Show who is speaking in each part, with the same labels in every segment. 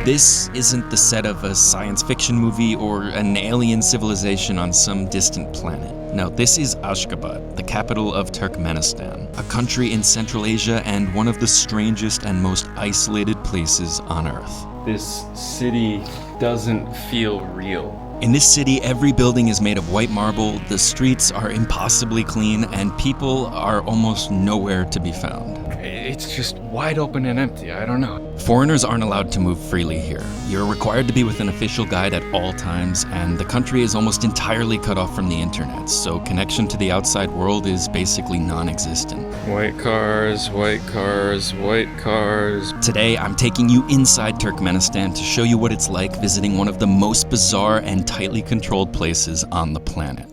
Speaker 1: This isn't the set of a science fiction movie or an alien civilization on some distant planet. No, this is Ashgabat, the capital of Turkmenistan, a country in Central Asia and one of the strangest and most isolated places on Earth.
Speaker 2: This city doesn't feel real.
Speaker 1: In this city, every building is made of white marble, the streets are impossibly clean, and people are almost nowhere to be found.
Speaker 2: It's just wide open and empty, I don't know.
Speaker 1: Foreigners aren't allowed to move freely here. You're required to be with an official guide at all times, and the country is almost entirely cut off from the internet, so connection to the outside world is basically non-existent.
Speaker 2: White cars, white cars, white cars.
Speaker 1: Today, I'm taking you inside Turkmenistan to show you what it's like visiting one of the most bizarre and tightly controlled places on the planet.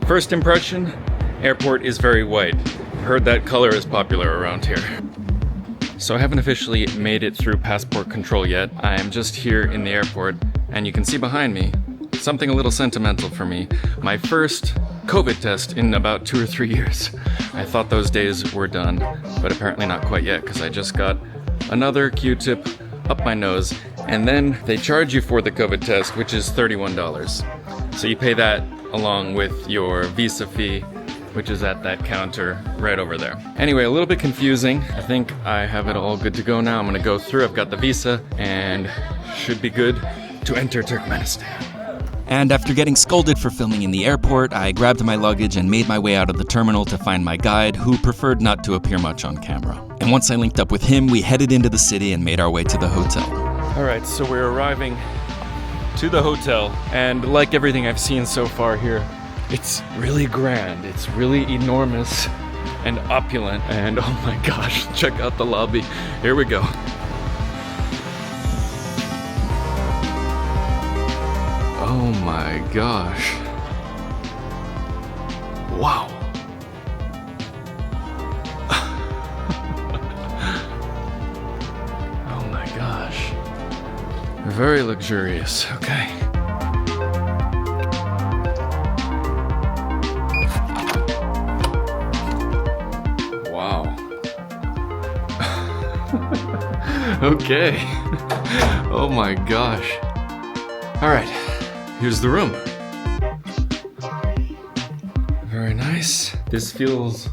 Speaker 2: First impression, airport is very white. Heard that color is popular around here. So I haven't officially made it through passport control yet. I am just here in the airport, and you can see behind me something a little sentimental for me. My first COVID test in about 2 or 3 years. I thought those days were done, but apparently not quite yet, because I just got another Q-tip up my nose, and then they charge you for the COVID test, which is $31. So you pay that along with your visa fee, which is at that counter right over there. Anyway, a little bit confusing. I think I have it all good to go now. I'm gonna go through, I've got the visa, and should be good to enter Turkmenistan.
Speaker 1: And after getting scolded for filming in the airport, I grabbed my luggage and made my way out of the terminal to find my guide, who preferred not to appear much on camera. And once I linked up with him, we headed into the city and made our way to the hotel.
Speaker 2: All right, so we're arriving to the hotel, and like everything I've seen so far here, it's really grand, it's really enormous and opulent, and oh my gosh, check out the lobby. Here we go. Oh my gosh. Wow. Oh my gosh. Very luxurious, okay. Wow. Okay. Oh my gosh. All right, here's the room. Very nice. This feels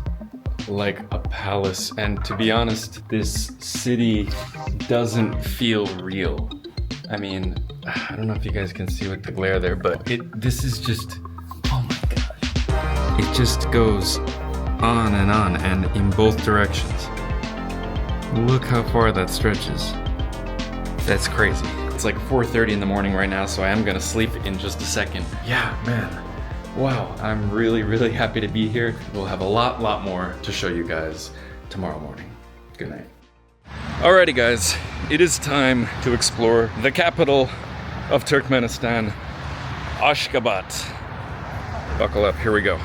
Speaker 2: like a palace, and to be honest, this city doesn't feel real. I mean, I don't know if you guys can see with the glare there, but this is just, oh my gosh. It just goes on and in both directions. Look how far that stretches. That's crazy. It's like 4:30 in the morning right now, so I am gonna sleep in just a second. Yeah, man. Wow, I'm really, really happy to be here. We'll have a lot more to show you guys tomorrow morning. Good night. Alrighty guys, it is time to explore the capital of Turkmenistan, Ashgabat. Buckle up, here we go.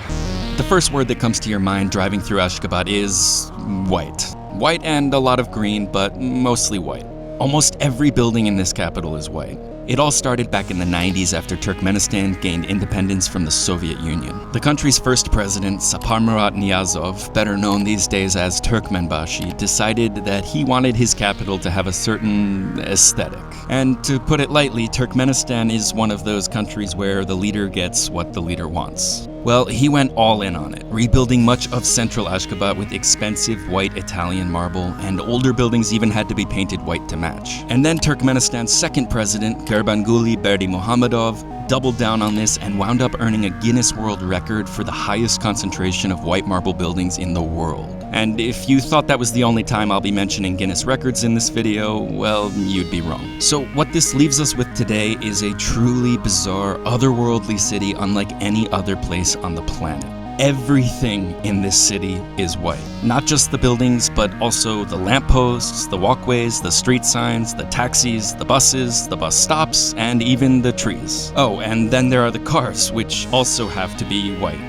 Speaker 1: The first word that comes to your mind driving through Ashgabat is white. White and a lot of green, but mostly white. Almost every building in this capital is white. It all started back in the 90s after Turkmenistan gained independence from the Soviet Union. The country's first president, Saparmurat Niyazov, better known these days as Turkmenbashi, decided that he wanted his capital to have a certain aesthetic. And to put it lightly, Turkmenistan is one of those countries where the leader gets what the leader wants. Well, he went all in on it, rebuilding much of central Ashgabat with expensive white Italian marble, and older buildings even had to be painted white to match. And then Turkmenistan's second president, Gurbanguly Berdimuhamedov, doubled down on this and wound up earning a Guinness World Record for the highest concentration of white marble buildings in the world. And if you thought that was the only time I'll be mentioning Guinness records in this video, well, you'd be wrong. So what this leaves us with today is a truly bizarre, otherworldly city unlike any other place on the planet. Everything in this city is white. Not just the buildings, but also the lampposts, the walkways, the street signs, the taxis, the buses, the bus stops, and even the trees. Oh, and then there are the cars, which also have to be white.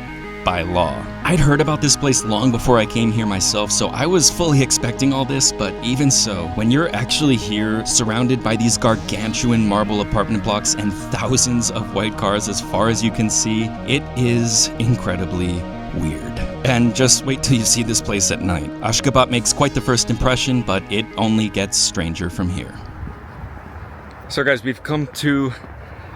Speaker 1: By law. I'd heard about this place long before I came here myself, so I was fully expecting all this, but even so, when you're actually here, surrounded by these gargantuan marble apartment blocks and thousands of white cars as far as you can see, it is incredibly weird. And just wait till you see this place at night. Ashgabat makes quite the first impression, but it only gets stranger from here.
Speaker 2: So guys, we've come to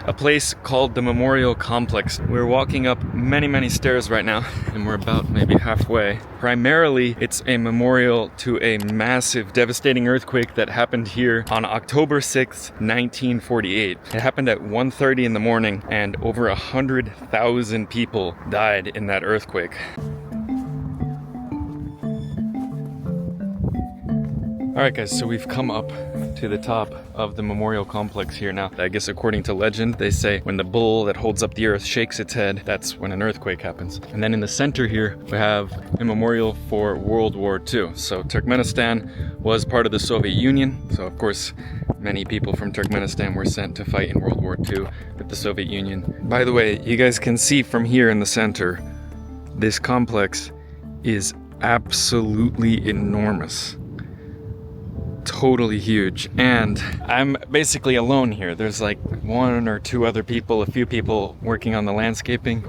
Speaker 2: a place called the Memorial Complex. We're walking up many stairs right now, and we're about maybe halfway. Primarily, it's a memorial to a massive, devastating earthquake that happened here on October 6th, 1948. It happened at 1:30 in the morning, and over 100,000 people died in that earthquake. Alright guys, so we've come up to the top of the memorial complex here now. I guess according to legend, they say when the bull that holds up the earth shakes its head, that's when an earthquake happens. And then in the center here, we have a memorial for World War II. So Turkmenistan was part of the Soviet Union. So of course, many people from Turkmenistan were sent to fight in World War II with the Soviet Union. By the way, you guys can see from here in the center, this complex is absolutely enormous. Totally huge, and I'm basically alone here. There's like one or two other people, a few people working on the landscaping,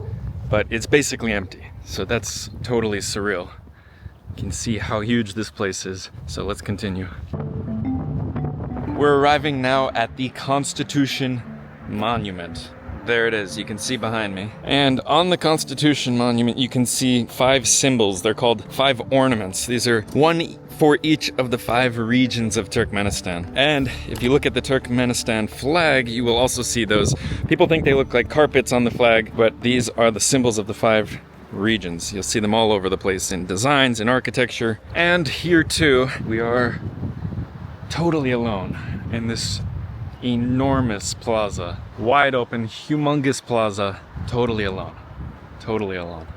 Speaker 2: but it's basically empty. So that's totally surreal. You can see how huge this place is. So let's continue. We're arriving now at the Constitution Monument. There it is, you can see behind me. And on the Constitution Monument, you can see 5 symbols. They're called 5 ornaments. These are one for each of the 5 regions of Turkmenistan. And if you look at the Turkmenistan flag, you will also see those. People think they look like carpets on the flag, but these are the symbols of the 5 regions. You'll see them all over the place in designs, in architecture. And here too, we are totally alone in this enormous plaza. Wide open, humongous plaza. Totally alone. Totally alone.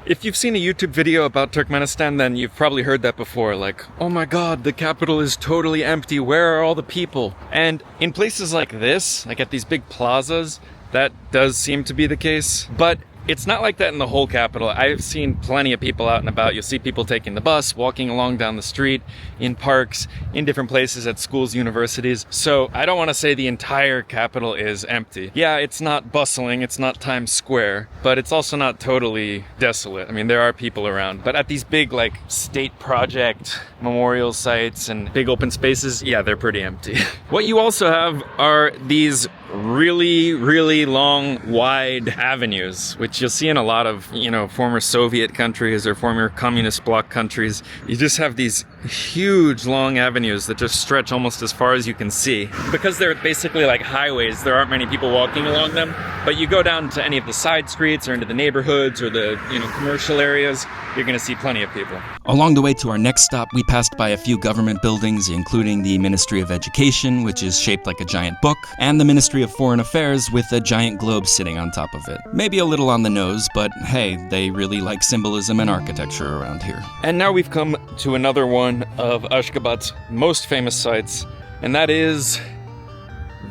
Speaker 2: If you've seen a YouTube video about Turkmenistan, then you've probably heard that before, like, oh my god, the capital is totally empty, where are all the people? And in places like this, like at these big plazas, that does seem to be the case, but it's not like that in the whole capital. I've seen plenty of people out and about. You'll see people taking the bus, walking along down the street, in parks, in different places at schools, universities. So I don't want to say the entire capital is empty. Yeah, it's not bustling, it's not Times Square, but it's also not totally desolate. I mean, there are people around. But at these big, like, state project memorial sites and big open spaces, yeah, they're pretty empty. What you also have are these really long, wide avenues, which you'll see in a lot of, former Soviet countries or former communist bloc countries. You just have these huge long avenues that just stretch almost as far as you can see. Because they're basically like highways, there aren't many people walking along them, but you go down to any of the side streets or into the neighborhoods or the, commercial areas, you're gonna see plenty of people.
Speaker 1: Along the way to our next stop, we passed by a few government buildings, including the Ministry of Education, which is shaped like a giant book, and the Ministry of Foreign Affairs with a giant globe sitting on top of it. Maybe a little on the nose, but hey, they really like symbolism and architecture around here.
Speaker 2: And now we've come to another one of Ashgabat's most famous sites, and that is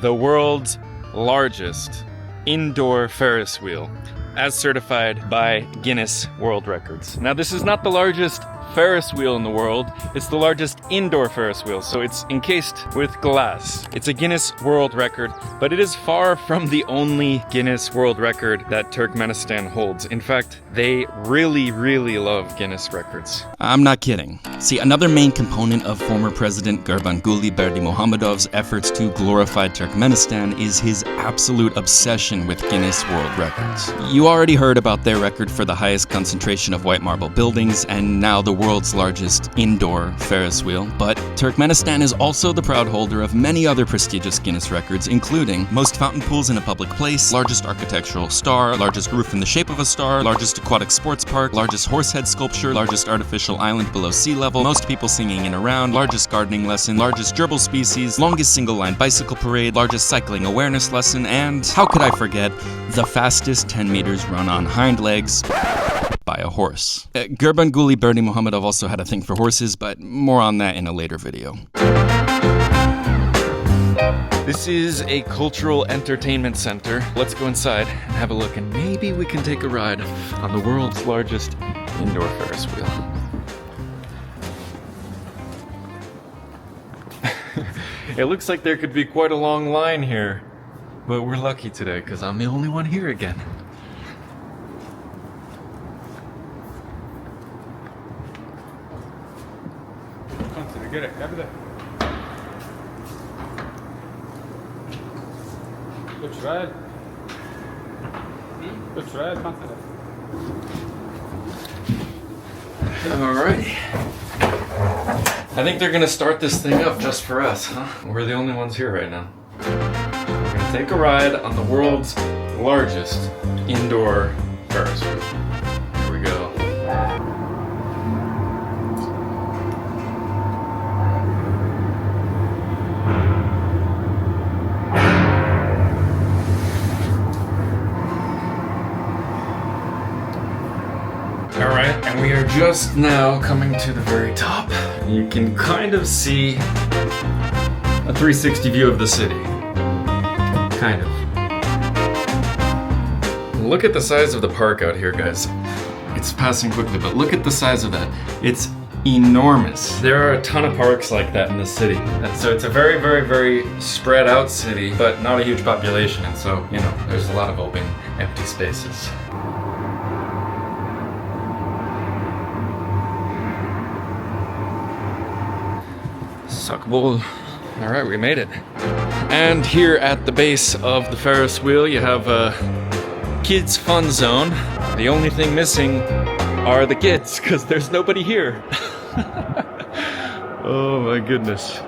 Speaker 2: the world's largest indoor Ferris wheel, as certified by Guinness World Records. Now, this is not the largest Ferris wheel in the world, it's the largest indoor Ferris wheel, so it's encased with glass. It's a Guinness World Record, but it is far from the only Guinness World Record that Turkmenistan holds. In fact, they really love Guinness records.
Speaker 1: I'm not kidding. See, another main component of former President Gurbanguly Berdimuhamedov's efforts to glorify Turkmenistan is his absolute obsession with Guinness World Records. You already heard about their record for the highest concentration of white marble buildings, and now the world's largest indoor Ferris wheel, but Turkmenistan is also the proud holder of many other prestigious Guinness records, including most fountain pools in a public place, largest architectural star, largest roof in the shape of a star, largest aquatic sports park, largest horsehead sculpture, largest artificial island below sea level, most people singing in a round, largest gardening lesson, largest gerbil species, longest single-line bicycle parade, largest cycling awareness lesson, and, how could I forget, the fastest 10 meters run on hind legs by a horse. Gurbanguly Berdimuhamedov also had a thing for horses, but more on that in a later video.
Speaker 2: This is a cultural entertainment center. Let's go inside and have a look, and maybe we can take a ride on the world's largest indoor Ferris wheel. It looks like there could be quite a long line here, but we're lucky today because I'm the only one here again.
Speaker 3: Gerek ya bir de. Israel,
Speaker 2: Alrighty. I think they're gonna start this thing up just for us, huh? We're the only ones here right now. We're gonna take a ride on the world's largest indoor Ferris wheel. Here we go. Alright, and we are just now coming to the very top. You can kind of see a 360 view of the city. Kind of. Look at the size of the park out here, guys. It's passing quickly, but look at the size of that. It's enormous. There are a ton of parks like that in the city. And so it's a very, very, very spread out city, but not a huge population. And so, you know, there's a lot of open, empty spaces. Suckable. All right, we made it. And here at the base of the Ferris wheel, you have a kids fun zone. The only thing missing are the kids, because there's nobody here. Oh my goodness.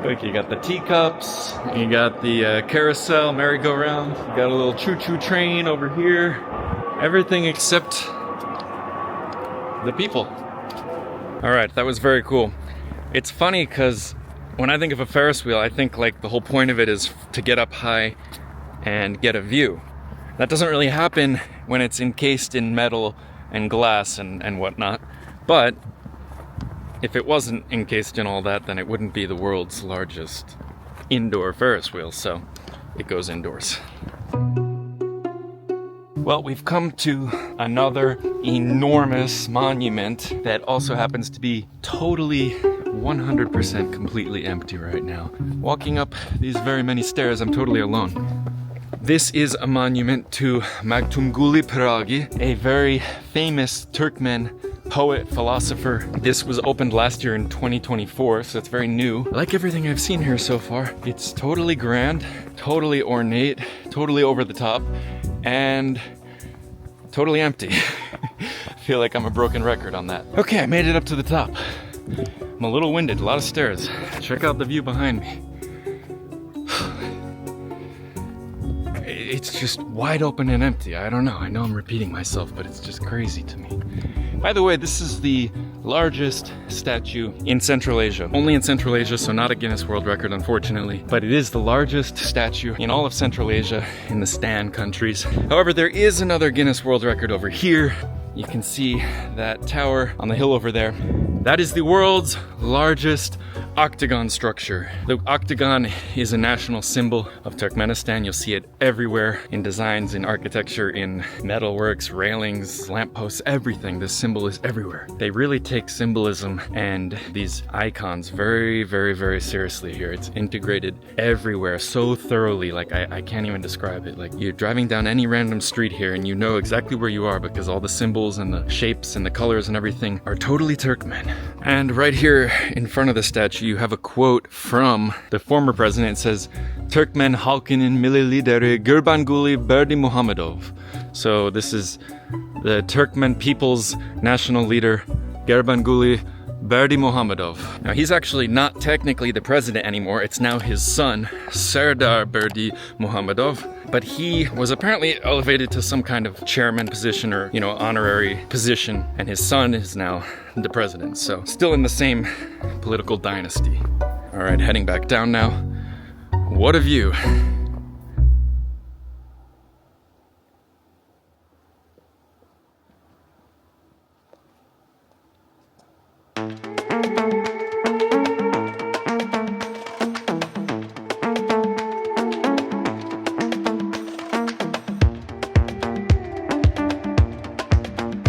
Speaker 2: Look, you got the teacups, you got the carousel, merry-go-round, you got a little choo-choo train over here. Everything except the people. All right, that was very cool. It's funny because when I think of a Ferris wheel, I think like the whole point of it is to get up high and get a view. That doesn't really happen when it's encased in metal and glass and whatnot. But if it wasn't encased in all that, then it wouldn't be the world's largest indoor Ferris wheel, so it goes indoors. Well, we've come to another enormous monument that also happens to be totally 100% completely empty right now. Walking up these very many stairs, I'm totally alone. This is a monument to Magtumguli Piragi, a very famous Turkmen poet, philosopher. This was opened last year in 2024, so it's very new. I like everything I've seen here so far. It's totally grand, totally ornate, totally over the top, and totally empty. I feel like I'm a broken record on that. Okay, I made it up to the top. I'm a little winded, a lot of stairs. Check out the view behind me. It's just wide open and empty. I don't know. I know I'm repeating myself, but it's just crazy to me. By the way, this is the largest statue in Central Asia. Only in Central Asia, so not a Guinness World Record, unfortunately. But it is the largest statue in all of Central Asia in the Stan countries. However, there is another Guinness World Record over here. You can see that tower on the hill over there. That is the world's largest octagon structure. The octagon is a national symbol of Turkmenistan. You'll see it everywhere in designs, in architecture, in metalworks, railings, lampposts, everything. This symbol is everywhere. They really take symbolism and these icons very, very, very seriously here. It's integrated everywhere so thoroughly, like I can't even describe it. Like you're driving down any random street here and you know exactly where you are because all the symbols and the shapes and the colors and everything are totally Turkmen. And right here in front of the statue, you have a quote from the former president. It says, Turkmen halkının milli lideri Gurbanguly Berdimuhamedov. So this is the Turkmen people's national leader, Gurbanguly Berdimuhamedov. Now he's actually not technically the president anymore. It's now his son, Serdar Berdimuhamedov. But he was apparently elevated to some kind of chairman position or, you know, honorary position. And his son is now the president. So still in the same political dynasty. All right, heading back down now. What a view.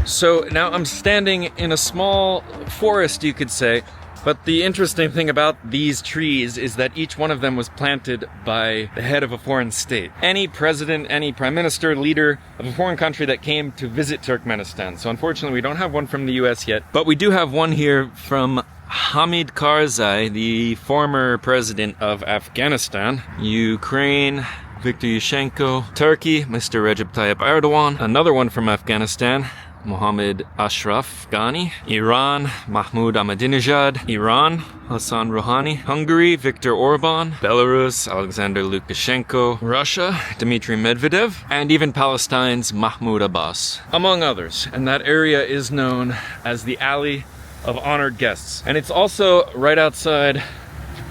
Speaker 2: So now I'm standing in a small forest, you could say, but the interesting thing about these trees is that each one of them was planted by the head of a foreign state. Any president, any prime minister, leader of a foreign country that came to visit Turkmenistan. So unfortunately we don't have one from the US yet, but we do have one here from Hamid Karzai, the former president of Afghanistan. Ukraine, Viktor Yushchenko. Turkey, Mr. Recep Tayyip Erdogan. Another one from Afghanistan, Mohammed Ashraf Ghani. Iran, Mahmoud Ahmadinejad. Iran, Hassan Rouhani. Hungary, Viktor Orban. Belarus, Alexander Lukashenko. Russia, Dmitry Medvedev. And even Palestine's Mahmoud Abbas, among others. And that area is known as the Alley of Honored Guests. And it's also right outside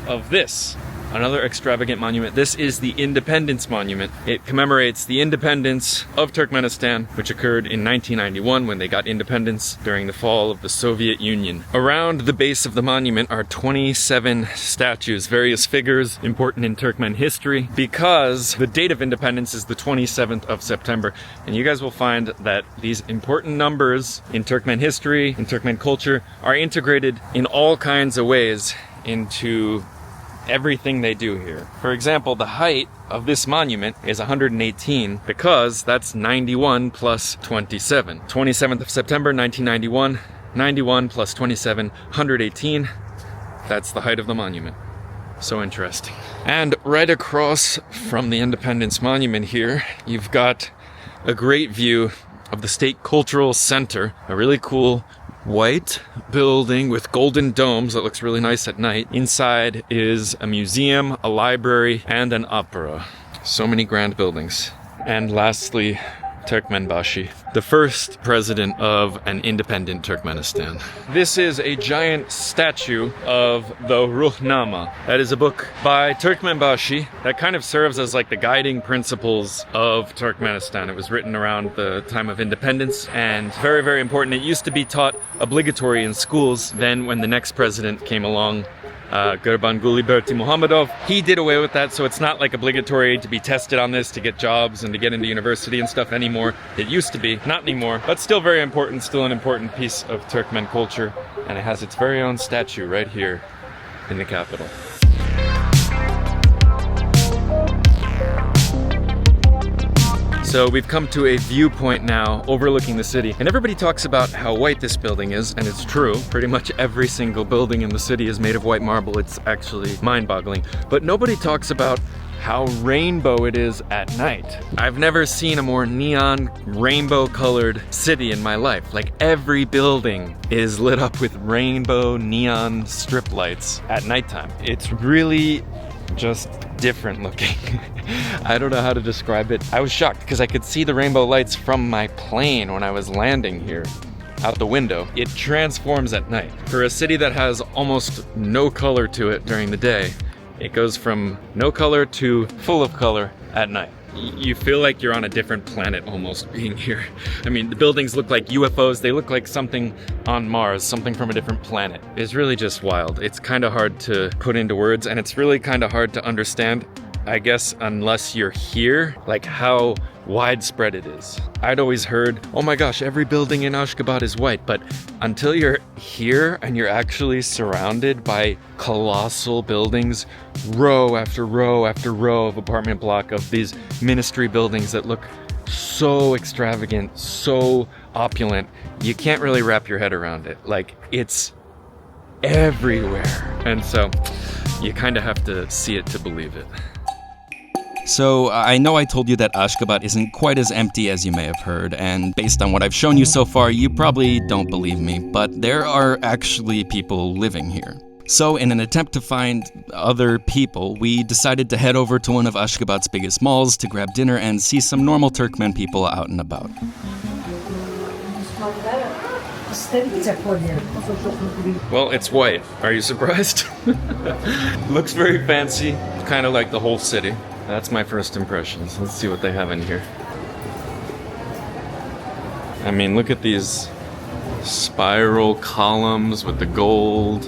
Speaker 2: of this, another extravagant monument. This is the Independence Monument. It commemorates the independence of Turkmenistan, which occurred in 1991 when they got independence during the fall of the Soviet Union. Around the base of the monument are 27 statues, various figures important in Turkmen history, because the date of independence is the 27th of September. And you guys will find that these important numbers in Turkmen history, in Turkmen culture, are integrated in all kinds of ways into everything they do here. For example, the height of this monument is 118 because that's 91 plus 27. 27th of September 1991, 91 plus 27, 118. That's the height of the monument. So interesting. And right across from the Independence Monument here, you've got a great view of the State Cultural Center, a really cool white building with golden domes that looks really nice at night. Inside is a museum, a library, and an opera. So many grand buildings. And lastly, Turkmenbashi, the first president of an independent Turkmenistan. This is a giant statue of the Ruhnama. That is a book by Turkmenbashi that kind of serves as like the guiding principles of Turkmenistan. It was written around the time of independence and very, very important. It used to be taught obligatory in schools. Then when the next president came along, Gurbanguly Berdimuhamedov, he did away with that, so it's not like obligatory to be tested on this to get jobs and to get into university and stuff anymore. It used to be, not anymore, but still very important, still an important piece of Turkmen culture, and it has its very own statue right here in the capital. So we've come to a viewpoint now overlooking the city, and everybody talks about how white this building is, and it's true. Pretty much every single building in the city is made of white marble. It's actually mind-boggling. But nobody talks about how rainbow it is at night. I've never seen a more neon, rainbow-colored city in my life. Like every building is lit up with rainbow neon strip lights at nighttime. It's really just different looking. I don't know how to describe it. I was shocked because I could see the rainbow lights from my plane when I was landing here out the window. It transforms at night. For a city that has almost no color to it during the day, it goes from no color to full of color at night. You feel like you're on a different planet almost being here. I mean, the buildings look like UFOs. They look like something on Mars, something from a different planet. It's really just wild. It's kind of hard to put into words, and it's really kind of hard to understand, I guess, unless you're here, like how widespread it is. I'd always heard, oh my gosh, every building in Ashgabat is white, but until you're here and you're actually surrounded by colossal buildings, row after row after row of apartment block of these ministry buildings that look so extravagant, so opulent, you can't really wrap your head around it. Like, it's everywhere. And so you kind of have to see it to believe it.
Speaker 1: So, I know I told you that Ashgabat isn't quite as empty as you may have heard, and based on what I've shown you so far, you probably don't believe me, but there are actually people living here. So, in an attempt to find other people, we decided to head over to one of Ashgabat's biggest malls to grab dinner and see some normal Turkmen people out and about.
Speaker 2: Well, it's white. Are you surprised? Looks very fancy, kind of like the whole city. That's my first impressions. Let's see what they have in here. I mean, look at these spiral columns with the gold.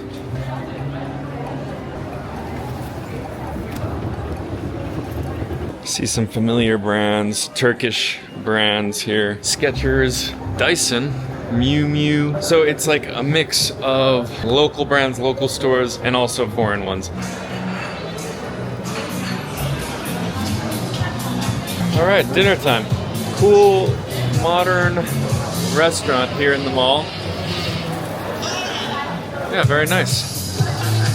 Speaker 2: See some familiar brands, Turkish brands here. Skechers, Dyson, Miu Miu. So it's like a mix of local brands, local stores, and also foreign ones. All right, dinner time. Cool, modern restaurant here in the mall. Yeah, very nice.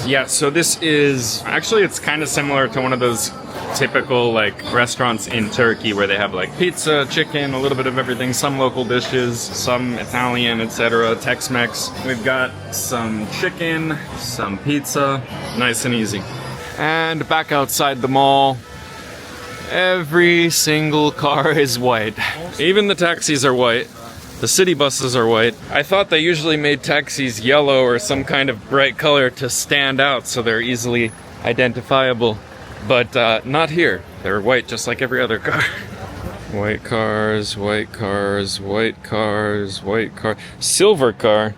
Speaker 2: Yeah, so this is actually, it's kind of similar to one of those typical like restaurants in Turkey where they have like pizza, chicken, a little bit of everything, some local dishes, some Italian, etc., Tex-Mex. We've got some chicken, some pizza, nice and easy. And back outside the mall, every single car is white. Even the taxis are white. The city buses are white. I thought they usually made taxis yellow or some kind of bright color to stand out so they're easily identifiable. But not here. They're white just like every other car. White cars, white cars, white cars, white car. Silver car?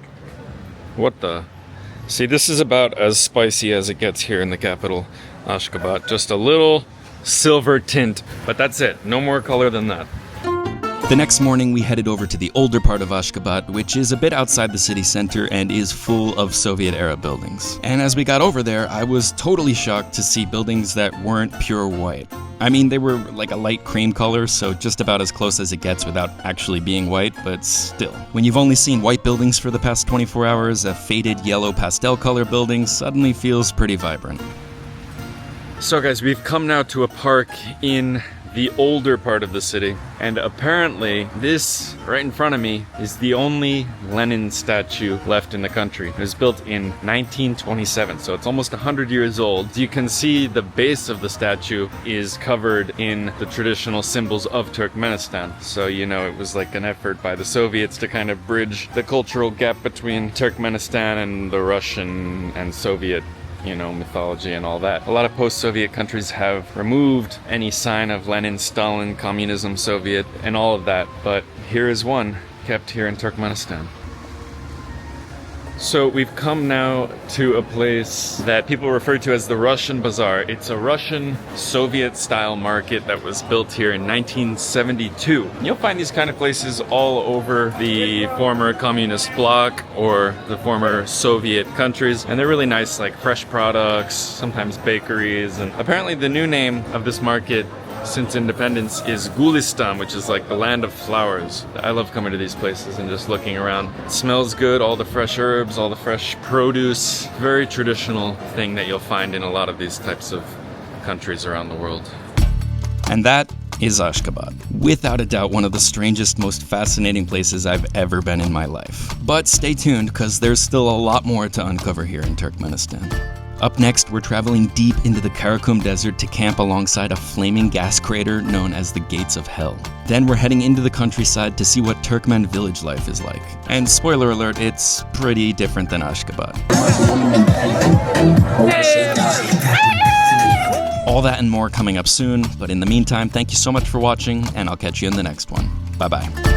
Speaker 2: What the? See, this is about as spicy as it gets here in the capital, Ashgabat. Just a little silver tint, but that's it. No more color than that.
Speaker 1: The next morning, we headed over to the older part of Ashgabat, which is a bit outside the city center and is full of Soviet-era buildings. And as we got over there, I was totally shocked to see buildings that weren't pure white. I mean, they were like a light cream color, so just about as close as it gets without actually being white, but still. When you've only seen white buildings for the past 24 hours, a faded yellow pastel color building suddenly feels pretty vibrant.
Speaker 2: So guys, we've come now to a park in the older part of the city, and apparently this right in front of me is the only Lenin statue left in the country. It was built in 1927, so it's almost 100 years old. You can see the base of the statue is covered in the traditional symbols of Turkmenistan, so you know it was like an effort by the Soviets to kind of bridge the cultural gap between Turkmenistan and the Russian and Soviet, you know, mythology and all that. A lot of post-Soviet countries have removed any sign of Lenin, Stalin, communism, Soviet, and all of that, but here is one kept here in Turkmenistan. So we've come now to a place that people refer to as the Russian Bazaar. It's a Russian Soviet-style market that was built here in 1972. You'll find these kind of places all over the former communist bloc or the former Soviet countries, and they're really nice, like fresh products, sometimes bakeries, and apparently the new name of this market since independence is Gulistan, which is like the land of flowers. I love coming to these places and just looking around. It smells good, all the fresh herbs, all the fresh produce. Very traditional thing that you'll find in a lot of these types of countries around the world.
Speaker 1: And that is Ashgabat. Without a doubt, one of the strangest, most fascinating places I've ever been in my life. But stay tuned, because there's still a lot more to uncover here in Turkmenistan. Up next, we're traveling deep into the Karakum Desert to camp alongside a flaming gas crater known as the Gates of Hell. Then we're heading into the countryside to see what Turkmen village life is like. And spoiler alert, it's pretty different than Ashgabat. All that and more coming up soon, but in the meantime, thank you so much for watching, and I'll catch you in the next one. Bye-bye.